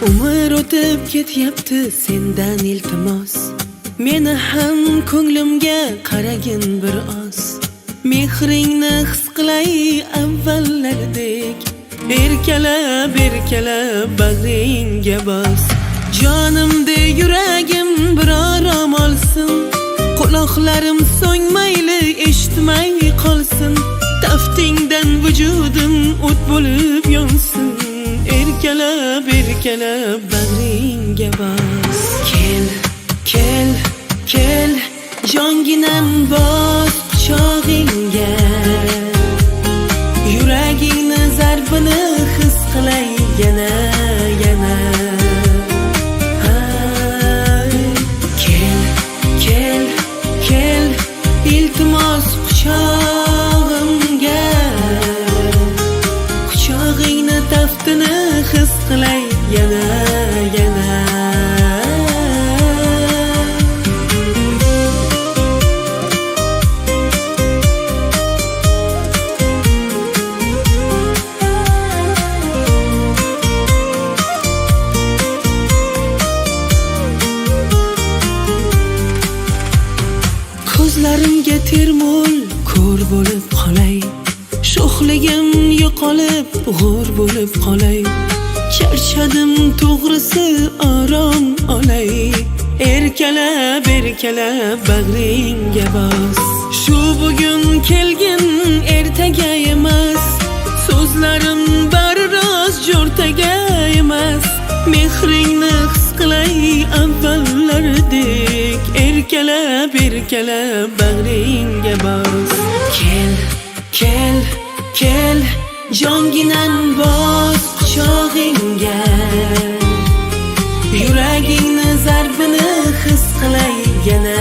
Umr o'tib ketyapti sendan iltimos, meni ham ko'nglimga qaragin bir oz. Mehringni his qilay avvallardek, erkalab erkalab bag'ringga bos. Jonimda yuragim bir orom olsin, quloqlarim so'ngmayli eshitmay qolsin. Taftingdan vujudim o't bo'lib yonsin, erkalab erkalab bag'ringga bos. Kel, kel, kel, jonginam bos quchog'ingga. Yuragingni zarbini his qilay yana, yana. Kel, kel, kel, iltimos quchog'imga. Quchog'ingni taftini his qilay yana, yana. Ko'zlarimga termul ko'r bo'lib qolay, sho'xligim yo'qolib g'o'r bo'lib qolay. Charchadim to'g'risi orom olay, erkalab erkalab bag'ringga bos. Shu bugun kelgin ertaga emas, so'zlarim bari rost jo'rtaga emas. Mehringni his qilay avvallardek, erkalab erkalab bag'ringga bos. Kel, kel, kel, jonginam bos quchog'ingga. Yuragingni zarbini his qilay yana,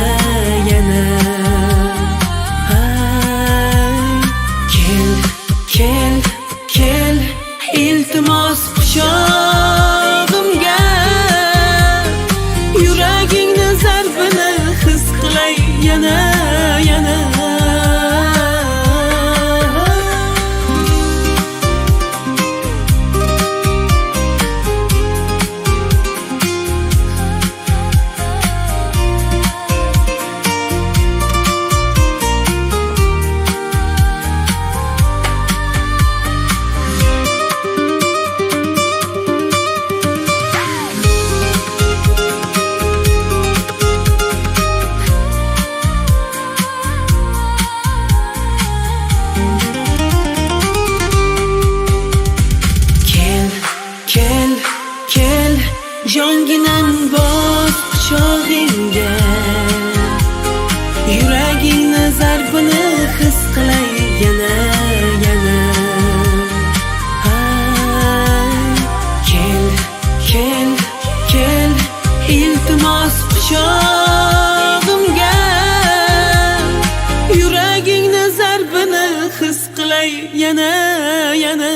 yana. Kel, kel, kel, iltimos quchog'imga. Yuragingni zarbini his qilay yana, yana. Jonginam bos quchog'ingga. Yuragingni zarbini his qilay yana, yana. Kel, kel, kel, iltimos quchog'imga. Yuragingni zarbini his qilay yana, yana.